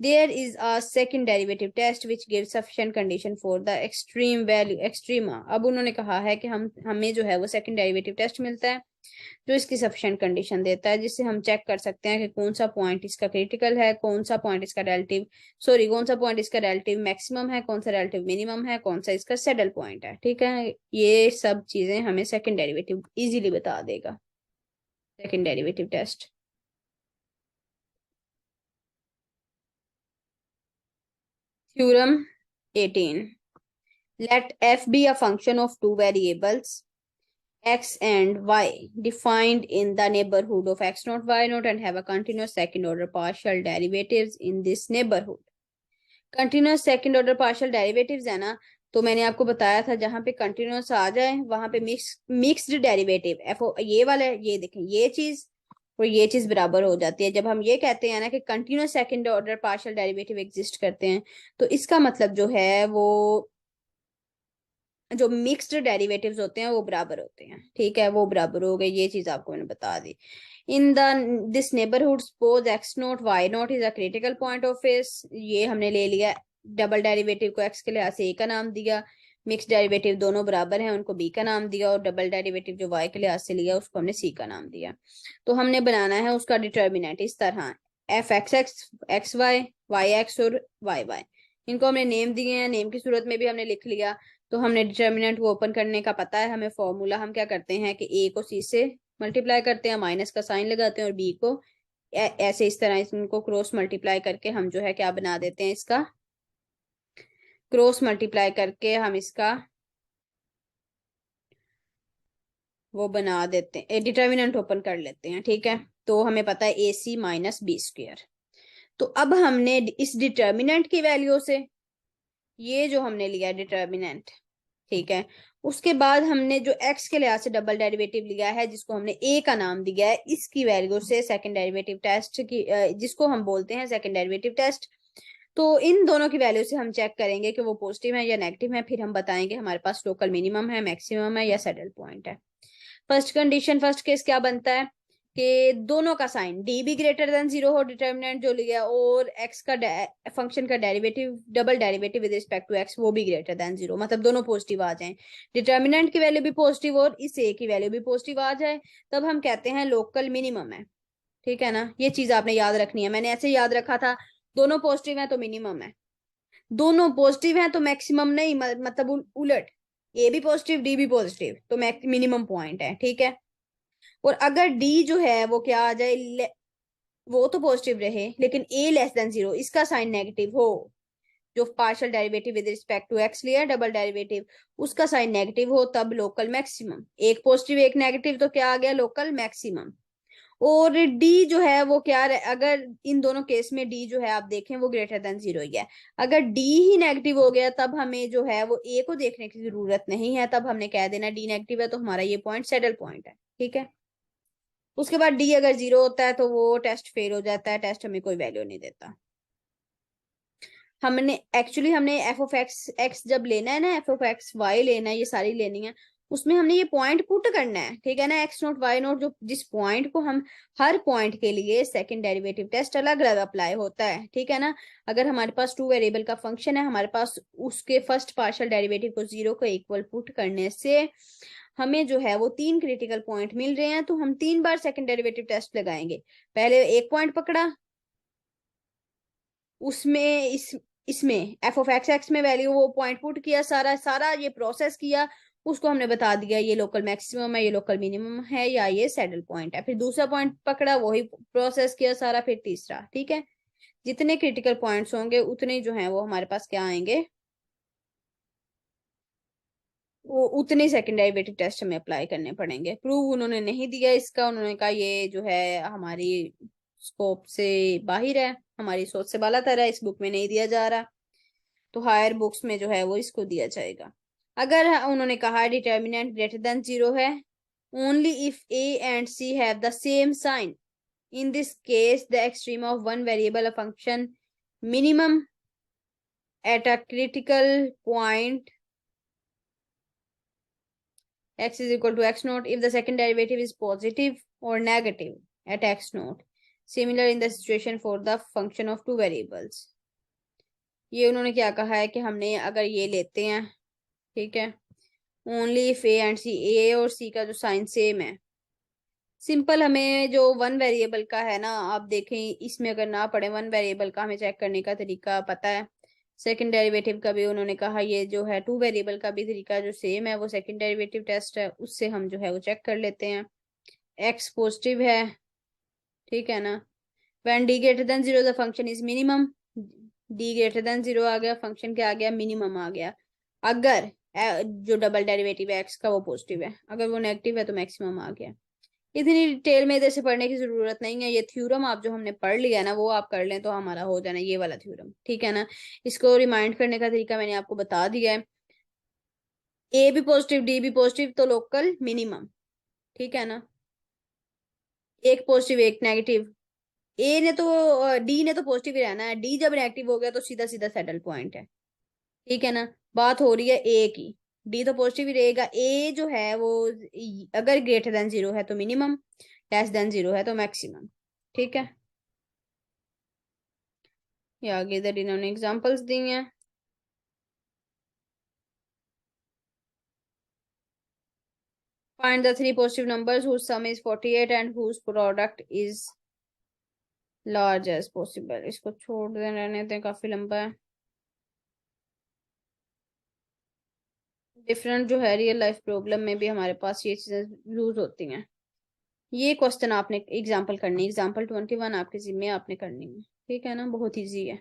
There is a second derivative test which gives sufficient condition for the extreme value extrema। अब उन्होंने कहा है कि हमें जो है वो सेकंड डेरिवेटिव टेस्ट मिलता है जो इसकी सफिशिएंट कंडीशन देता है, जिससे हम चेक कर सकते हैं कि कौन सा पॉइंट इसका क्रिटिकल है, कौन सा पॉइंट इसका रिलेटिव मैक्सिमम है, कौन सा रिलेटिव मिनिमम है, कौन सा इसका सैडल पॉइंट है। ठीक है, ये सब चीजें हमें सेकंड डेरिवेटिव इजीली बता देगा, second derivative test. Theorem 18, let f be a function of two variables x and y defined in the neighborhood of x naught y naught and have a continuous second order partial derivatives in this neighborhood। Continuous second order partial derivatives है ना, तो मैंने आपको बताया था जहां पे continuous आ जाए वहां पे मिक्स्ड डेरिवेटिव एफ ये वाला ये देखें ये चीज और ये चीज बराबर हो जाती है। जब हम ये कहते हैं ना कि continuous second order partial derivative exist करते हैं, तो इसका मतलब जो है वो जो मिक्स्ड डेरिवेटिव्स होते हैं वो बराबर होते हैं। ठीक है, वो बराबर हो गए, ये चीज आपको मैंने बता दी। In the this neighbourhood suppose x not y not is a critical point of इस, ये हमने ले लिया डबल डेरिवेटिव को एक्स के लिहाज से ए का नाम दिया, मिक्स डेरिवेटिव दोनों बराबर हैं उनको बी का नाम दिया, और डबल डेरिवेटिव जो वाई के लिहाज से लिया उसको हमने सी का नाम दिया। तो हमने बनाना है उसका डिटर्मिनेंट इस तरह, f x x x y x और वाई वाई, इनको हमने नेम दिए हैं, नेम की सूरत में भी हमने लिख लिया। तो हमने डिटर्मिनेंट को ओपन करने का पता है हमें फॉर्मूला, हम क्या करते हैं कि ए को सी से मल्टीप्लाई करते हैं, माइनस का साइन लगाते हैं, और बी को ऐसे इस तरह इनको क्रॉस मल्टीप्लाई करके हम जो है क्या बना देते हैं, इसका क्रॉस मल्टीप्लाई करके हम इसका वो बना देते हैं, डिटर्मिनेंट ओपन कर लेते हैं। ठीक है, तो हमें पता है ए सी माइनस बी स्क्वेयर। तो अब हमने इस डिटर्मिनेंट की वैल्यू से ये जो हमने लिया डिटर्मिनेंट, ठीक है, उसके बाद हमने जो x के लिहाज से डबल डेरिवेटिव लिया है जिसको हमने a का नाम दिया है, इसकी वैल्यू से सेकंड डेरिवेटिव टेस्ट की जिसको हम बोलते हैं सेकंड डेरिवेटिव टेस्ट, तो इन दोनों की वैल्यू से हम चेक करेंगे कि वो पॉजिटिव है या नेगेटिव है, फिर हम बताएंगे हमारे पास लोकल मिनिमम है, मैक्सिमम है या सैडल पॉइंट है। फर्स्ट केस क्या बनता है कि दोनों का साइन डी भी ग्रेटर देन जीरो हो, डिटर्मिनेंट जो लिया, और एक्स का फंक्शन का derivative double derivative with respect to x वो भी ग्रेटर देन जीरो, मतलब दोनों पॉजिटिव आ जाएं, डिटर्मिनेंट की वैल्यू भी पॉजिटिव और इस ए की वैल्यू भी पॉजिटिव आ जाए, तब हम कहते हैं लोकल मिनिमम है। ठीक है ना, ये चीज आपने याद रखनी है, मैंने ऐसे याद रखा था दोनों पॉजिटिव है तो मिनिमम है, दोनों पॉजिटिव है तो मैक्सिमम नहीं, मतलब उलट ए भी पॉजिटिव डी भी पॉजिटिव तो मिनिमम पॉइंट है। ठीक है, और अगर डी जो है वो क्या आ जाए, वो तो पॉजिटिव रहे लेकिन ए लेस देन जीरो, इसका साइन नेगेटिव हो, जो partial derivative with respect to x लिया डबल डेरिवेटिव उसका साइन नेगेटिव हो, तब लोकल मैक्सिमम, एक पॉजिटिव एक नेगेटिव तो क्या आ गया लोकल मैक्सिमम। और डी जो है वो क्या अगर इन दोनों केस में डी जो है आप देखें वो ग्रेटर देन जीरो ही है, अगर डी ही नेगेटिव हो गया तब हमें जो है वो ए को देखने की जरूरत नहीं है, तब हमने कह देना डी नेगेटिव है तो हमारा ये पॉइंट सैडल पॉइंट है। ठीक है, उसके बाद डी अगर जीरो होता है तो वो टेस्ट फेल हो जाता है, टेस्ट हमें कोई वैल्यू नहीं देता। हमने एफ ऑफ एक्स एक्स जब लेना है ना, एफ ऑफ एक्स वाई लेना है, ये सारी लेनी है, उसमें हमने ये पॉइंट पुट करना है। ठीक है ना, एक्स नोट वाई नोट जो जिस पॉइंट को हम हर पॉइंट के लिए सेकंड डेरिवेटिव टेस्ट अलग अलग अप्लाई होता है। ठीक है ना, अगर हमारे पास टू वेरिएबल का फंक्शन है, हमारे पास उसके फर्स्ट पार्शियल डेरिवेटिव को जीरो को इक्वल पुट करने से हमें जो है वो तीन क्रिटिकल पॉइंट मिल रहे हैं, तो हम 3 बार सेकंड डेरिवेटिव टेस्ट लगाएंगे। पहले एक पॉइंट पकड़ा, उसमें इसमें एफ ऑफ एक्स एक्स में वैल्यू वो पॉइंट पुट किया, सारा सारा ये प्रोसेस किया, उसको हमने बता दिया ये लोकल मैक्सिमम है, ये लोकल मिनिमम है, या ये सैडल पॉइंट है। फिर दूसरा पॉइंट पकड़ा, वही प्रोसेस किया सारा, फिर तीसरा। ठीक है, जितने क्रिटिकल पॉइंट्स होंगे उतने जो हैं वो हमारे पास क्या आएंगे, वो उतने सेकंड डेरिवेटिव टेस्ट हमें अप्लाई करने पड़ेंगे। प्रूव उन्होंने नहीं दिया इसका, उन्होंने कहा ये जो है हमारी स्कोप से बाहर है, हमारी सोच से बालातर है, इस बुक में नहीं दिया जा रहा, तो हायर बुक्स में जो है वो इसको दिया जाएगा। अगर उन्होंने कहा डिटर्मिनेंट ग्रेटर देन जीरो है, only if a and c have the same sign, in this case the extreme of one variable a function minimum at a critical point x is equal to x naught if the second derivative is positive or negative at x naught, similar in the situation for the function of two variables. ये उन्होंने क्या कहा है कि हमने अगर ये लेते हैं, ठीक है, ओनली इफ ए एंड सी, ए और सी का जो साइन सेम है, सिंपल, हमें जो वन वेरिएबल का है ना, आप देखें इसमें अगर ना पढ़े, वन वेरिएबल का हमें चेक करने का तरीका पता है। सेकंड डेरिवेटिव का भी उन्होंने कहा, ये जो है टू वेरिएबल का भी तरीका जो सेम है, वो सेकंड डेरिवेटिव टेस्ट है, उससे हम जो है वो चेक कर लेते हैं। एक्स पॉजिटिव है, ठीक है ना, when d greater than zero the function is minimum, d greater than zero आ गया, फंक्शन क्या आ गया, मिनिमम आ गया। अगर जो डबल डेरिवेटिव है एक्स का वो पॉजिटिव है, अगर वो नेगेटिव है तो मैक्सिमम आ गया। इतनी डिटेल में इधर से पढ़ने की जरूरत नहीं है, ये थ्योरम आप जो हमने पढ़ लिया ना वो आप कर लें तो हमारा हो जाना ये वाला थ्योरम, ठीक है ना। इसको रिमाइंड करने का तरीका मैंने आपको बता दिया है। ए भी पॉजिटिव डी भी पॉजिटिव तो लोकल मिनिमम, ठीक है ना, एक पॉजिटिव एक नेगेटिव, ए ने तो डी ने तो पॉजिटिव ही रहना है, डी जब नेगेटिव हो गया तो सीधा सीधा सेटल पॉइंट है, ठीक है ना। बात हो रही है ए की, डी तो पॉजिटिव ही रहेगा, ए जो है वो अगर ग्रेटर देन जीरो है तो मिनिमम, लेस देन जीरो है तो मैक्सिमम, ठीक है। ये आगे इधर इन्होंने एग्जांपल्स दी हैं। Find the three positive numbers whose sum is 48 and whose product is large as possible। इसको छोड़ दें, रहने दें, काफी लंबा है। डिफरेंट जो है रियल लाइफ प्रॉब्लम में भी हमारे पास ये चीजें यूज होती हैं। ये क्वेश्चन आपने एग्जांपल करनी, एग्जांपल 21 आपके जिम्मे आपने करनी है, ठीक है ना, बहुत इजी है।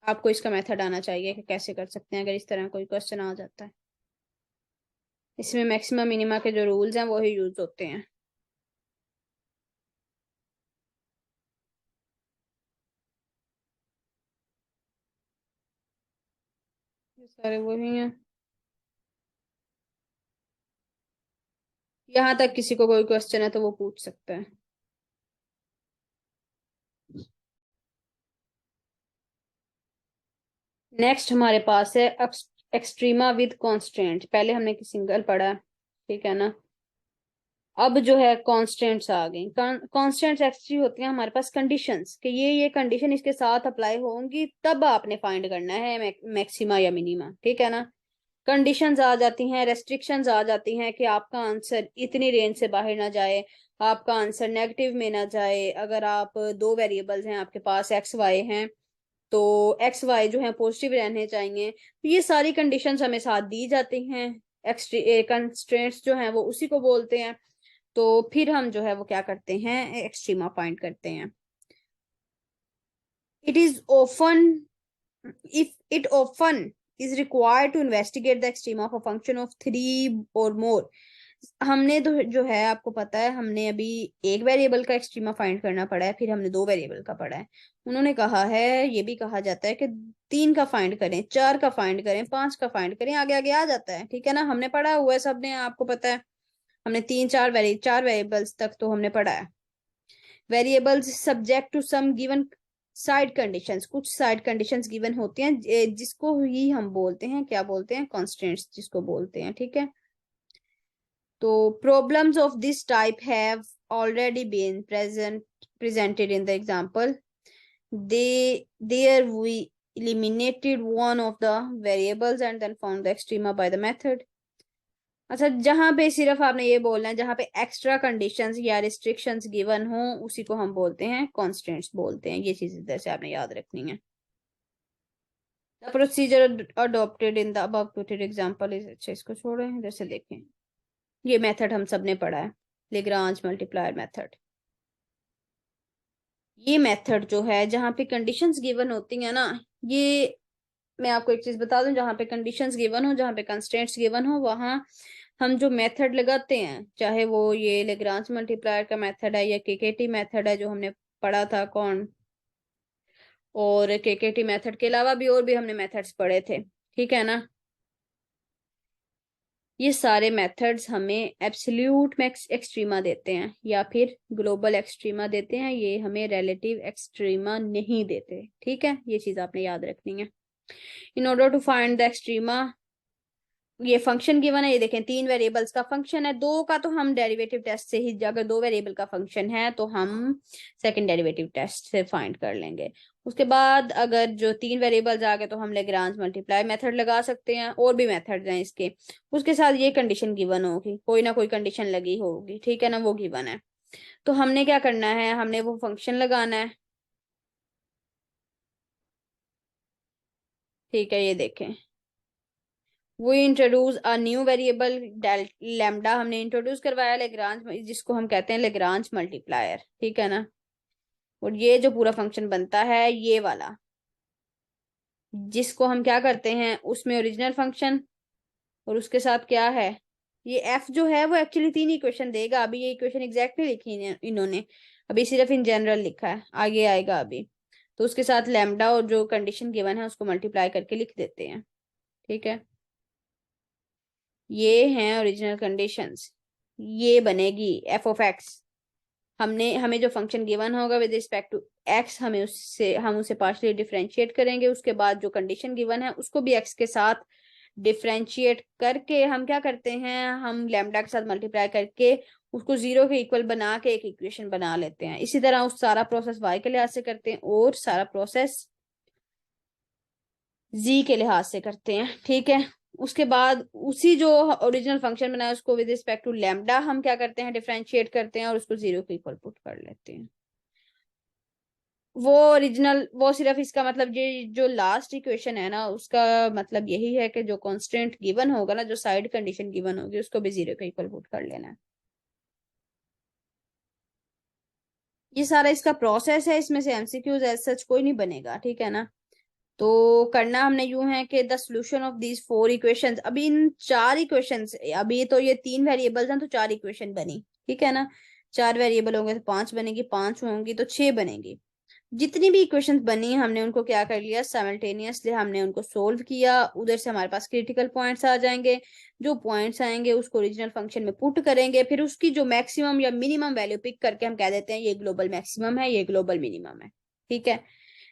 आपको इसका मेथड आना चाहिए कि कैसे कर सकते हैं अगर इस तरह कोई क्वेश्चन आ जाता है। इसमें मैक्सिमम मिनिमा के जो रूल्स हैं वही यूज होते हैं। ये सारे वही हैं। यहाँ तक किसी को कोई क्वेश्चन है तो वो पूछ सकता है। नेक्स्ट हमारे पास है एक्सट्रीमा विद कॉन्स्टेंट। पहले हमने सिंगल पढ़ा, ठीक है ना। अब जो है कॉन्स्टेंट्स आ गई। कॉन्स्टेंट्स एक्चुअली होती हैं हमारे पास कंडीशंस कि ये कंडीशन इसके साथ अप्लाई होंगी तब आपने फाइंड करना है मैक्सिमा या मिनिमा, ठीक है ना। कंडीशंस आ जाती हैं, रेस्ट्रिक्शंस आ जाती हैं कि आपका आंसर इतनी रेंज से बाहर ना जाए, आपका आंसर नेगेटिव में ना जाए। अगर आप दो वेरिएबल्स हैं आपके पास, एक्स वाई हैं, तो एक्स वाई जो है पॉजिटिव रहने चाहिए। तो ये सारी कंडीशंस हमें साथ दी जाती हैं। कंस्ट्रेंट्स जो हैं वो उसी को बोलते हैं। तो फिर हम जो है वो क्या करते हैं, एक्सट्रीमा फाइंड करते हैं। It is often if it often is required to investigate the extrema of a function of three or more। हमने तो जो है आपको पता है, हमने अभी एक वेरिएबल का एक्सट्रीमा फाइंड करना पड़ा है, फिर हमने दो वेरिएबल का पढ़ा है। उन्होंने कहा है, ये भी कहा जाता है कि तीन का फाइंड करें, चार का फाइंड करें, पांच का फाइंड करें, आगे आगे आ जाता है, ठीक है ना। हमने पढ़ा हुआ है, सबने, आपको पता है, हमने चार वेरिएबल्स तक तो हमने पढ़ा है। Variables subject to some given side conditions, कुछ साइड कंडीशंस गिवन होती हैं जिसको ही हम बोलते हैं, क्या बोलते हैं, कॉन्स्टेंट्स जिसको बोलते हैं, ठीक है। तो problems of this type have already been presented in the example। There we eliminated one of the variables and then found the extrema by the method। अच्छा, जहां पे सिर्फ आपने ये बोलना है, जहां पे एक्स्ट्रा कंडीशंस या रिस्ट्रिक्शंस गिवन हो उसी को हम बोलते हैं कॉन्स्टेंट्स बोलते हैं। ये चीज इधर से आपने याद रखनी है। The procedure adopted in the above quoted example is, अच्छा इसको छोड़ें, इधर से देखें। ये मेथड हम सब ने पढ़ा है, लेग्रांज मल्टीप्लायर मेथड। ये मेथड जो है जहां पे कंडीशंस गिवन होती है ना, ये मैं आपको एक चीज बता दूं, जहां पे कंडीशंस गिवन हो, जहां पे कंस्ट्रेंट्स गिवन हो, वहां हम जो मेथड लगाते हैं, चाहे वो ये लेग्रांज मल्टीप्लायर का मेथड है या केकेटी मेथड है जो हमने पढ़ा था, कौन, और केकेटी मेथड के अलावा भी और भी हमने मेथड्स पढ़े थे, ठीक है ना। ये सारे मेथड्स हमें एब्सोल्यूट मैक्स एक्सट्रीमा देते हैं या फिर ग्लोबल एक्सट्रीमा देते हैं, ये हमें रिलेटिव एक्सट्रीमा नहीं देते, ठीक है। ये चीज आपने याद रखनी है। In order to find the extrema ये फंक्शन गिवन है, ये देखें 3 वेरिएबल्स का फंक्शन है, 2 का तो हम डेरिवेटिव टेस्ट से ही, अगर 2 वेरिएबल का फंक्शन है तो हम सेकंड डेरिवेटिव टेस्ट से फाइंड कर लेंगे। उसके बाद अगर जो 3 वेरिएबल्स आ गए तो हम लेग्रांज मल्टीप्लाई मेथड लगा सकते हैं, और भी मेथड्स हैं इसके। उसके साथ ये कंडीशन गिवन होगी, कोई ना कोई कंडीशन लगी होगी, ठीक है ना, वो गिवन है। तो हमने क्या करना है, हमने वो फंक्शन लगाना है, ठीक है। ये देखें, वो introduce a new variable lambda हमने इंट्रोड्यूस करवाया लेग्रांज, जिसको हम कहते हैं लेग्रांज मल्टीप्लायर, ठीक है ना। और ये जो पूरा फंक्शन बनता है ये वाला, जिसको हम क्या करते हैं, उसमें ओरिजिनल फंक्शन, और उसके साथ क्या है, ये एफ जो है वो एक्चुअली 3 इक्वेशन देगा। अभी ये इक्वेशन एग्जैक्टली लिखी इन्होंने, अभी सिर्फ इन जनरल लिखा है, आगे आएगा अभी। तो उसके साथ लैम्डा और जो कंडीशन गिवन है उसको मल्टीप्लाई करके लिख देते हैं, ठीक है। ये हैं ओरिजिनल कंडीशंस, ये बनेगी एफ ऑफ एक्स। हमें जो फंक्शन गिवन होगा विद रिस्पेक्ट टू एक्स, हम उसे पार्शियली डिफरेंशिएट करेंगे। उसके बाद जो कंडीशन गिवन है उसको भी एक्स के साथ डिफरेंशिएट करके हम क्या करते हैं, हम लैम्डा के साथ मल्टीप्लाई करके उसको 0 के इक्वल बना के एक इक्वेशन बना लेते हैं। इसी तरह उस सारा प्रोसेस वाई के लिहाज से करते हैं और सारा प्रोसेस जी के लिहाज से करते हैं, ठीक है। उसके बाद उसी जो ओरिजिनल फंक्शन बनाया उसको विद रिस्पेक्ट टू लैम्डा हम क्या करते हैं, डिफरेंशिएट करते हैं और उसको 0 के इक्वल पुट कर लेते हैं। वो ओरिजिनल, वो सिर्फ इसका मतलब ये जो लास्ट इक्वेशन है ना, उसका मतलब यही है कि जो कांस्टेंट गिवन होगा ना, जो साइड कंडीशन गिवन होगी उसको भी 0 के इक्वल पुट कर लेना है। ये सारा इसका प्रोसेस है, इसमें से एमसीक्यूज एज सच कोई नहीं बनेगा, ठीक है ना। तो करना हमने यूं है कि the solution of these 4 equations, अभी इन 4 इक्वेशंस, अभी तो ये 3 वेरिएबल्स हैं तो 4 इक्वेशन बनी, ठीक है ना। 4 वेरिएबल होंगे तो 5 बनेगी, 5 होंगी तो 6 बनेगी। जितनी भी इक्वेशंस बनी हमने उनको क्या कर लिया, साइमल्टेनियसली हमने उनको सोल्व किया। उधर से हमारे पास क्रिटिकल पॉइंट्स आ जाएंगे, जो पॉइंट्स आएंगे उसको ओरिजिनल फंक्शन में पुट करेंगे, फिर उसकी जो मैक्सिमम या मिनिमम वैल्यू पिक करके हम कह देते हैं ये ग्लोबल मैक्सिमम है, ये ग्लोबल मिनिमम है, ठीक है।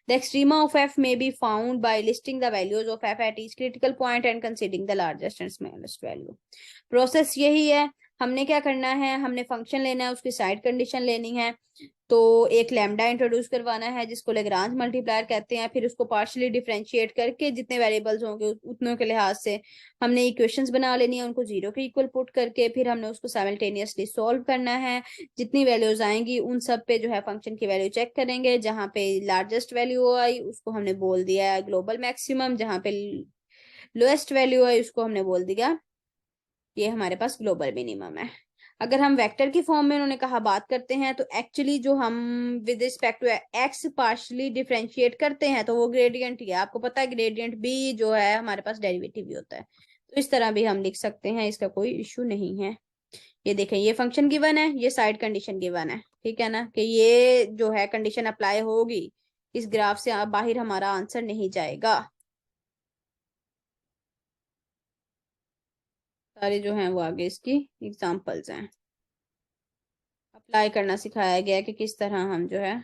The extrema of f may be found by listing the values of f at each critical point and considering the largest and smallest value. Process यही है, हमने क्या करना है, हमने फंक्शन लेना है, उसकी साइड कंडीशन लेनी है। तो एक लैम्डा इंट्रोड्यूस करवाना है जिसको लेग्रांज मल्टीप्लायर कहते हैं, फिर उसको पार्शियली डिफरेंशिएट करके जितने वेरिएबल्स होंगे उतनों के लिहाज से हमने इक्वेशंस बना लेनी है, उनको 0 के इक्वल पुट करके फिर हमने उसको साइमल्टेनियसली सॉल्व करना है। जितनी वैल्यूज आएंगी उन सब पे जो है फंक्शन की वैल्यू चेक करेंगे, जहां पे लार्जेस्ट वैल्यू आई उसको हमने बोल दिया है ग्लोबल मैक्सिमम, जहां पे लोएस्ट वैल्यू आई उसको हमने बोल दिया ये हमारे पास ग्लोबल मिनिमम है। अगर हम वेक्टर की फॉर्म में उन्होंने कहा बात करते हैं, तो एक्चुअली जो हम with respect to x partially differentiate करते हैं तो वो ग्रेडियंट ही है। आपको पता है ग्रेडियंट भी जो है हमारे पास डेरिवेटिव भी होता है, तो इस तरह भी हम लिख सकते हैं, इसका कोई इश्यू नहीं है। ये देखें, ये फंक्शन गिवन है, ये साइड कंडीशन गिवन है, ठीक है ना, कि ये जो है कंडीशन अप्लाई होगी, इस ग्राफ से बाहर हमारा आंसर नहीं जाएगा। सारे जो हैं वो आगे इसकी एग्जांपल्स हैं, अप्लाई करना सिखाया गया है कि किस तरह हम जो है।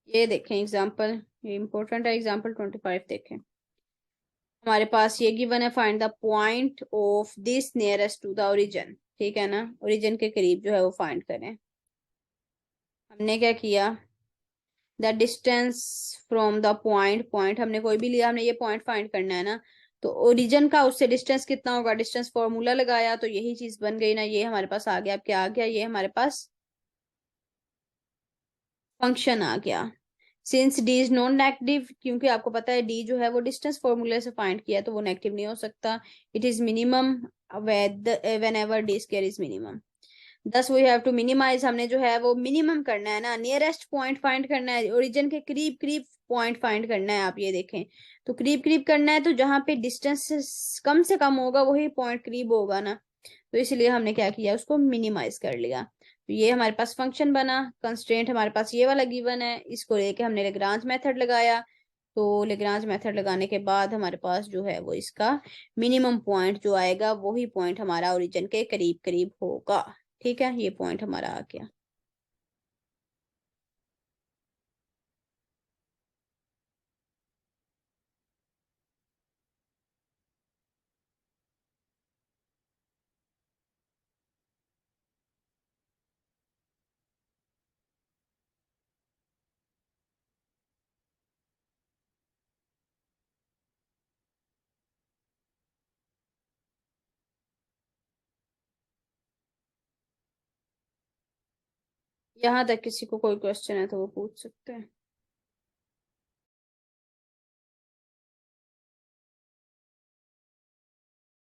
ये देखें एग्जांपल, ये इंपॉर्टेंट है, एग्जांपल 25 देखें। हमारे पास ये गिवन है, find the point of this nearest to the origin, ठीक है ना, ओरिजिन के करीब जो है वो फाइंड करें। हमने क्या किया, the distance from the point, point हमने कोई भी लिया, हमने ये पॉइंट फाइंड करना है ना, तो ओरिजिन का उससे डिस्टेंस कितना होगा, डिस्टेंस फॉर्मूला लगाया तो यही चीज बन गई ना, ये हमारे पास आ गया। अब क्या आ गया, ये हमारे पास फंक्शन आ गया। Since D is non negative, क्योंकि आपको पता है डी जो है वो डिस्टेंस फॉर्मूले से फाइंड किया है तो वो नेगेटिव नहीं हो सकता। It is minimum when ever D square is minimum, दस वी हैव टू मिनिमाइज, हमने जो है वो मिनिमम करना है ना, नियरेस्ट पॉइंट फाइंड करना है, ओरिजिन के करीब करीब पॉइंट फाइंड करना है। आप ये देखें, तो करीब करीब करना है, तो जहां पे डिस्टेंस कम से कम होगा वही पॉइंट करीब होगा ना, तो इसलिए हमने क्या किया, उसको मिनिमाइज कर लिया। तो ये हमारे पास फंक्शन बना, कंस्ट्रेंट हमारे पास ये वाला गिवन है, इसको लेके हमने लेग्रांज मेथड लगाया। तो लेग्रांज मेथड लगाने के बाद हमारे पास जो है वो इसका मिनिमम पॉइंट जो आएगा वही पॉइंट हमारा ओरिजिन के करीब करीब होगा, ठीक है। ये पॉइंट हमारा आ गया। यहाँ तक किसी को कोई क्वेश्चन है तो वो पूछ सकते हैं।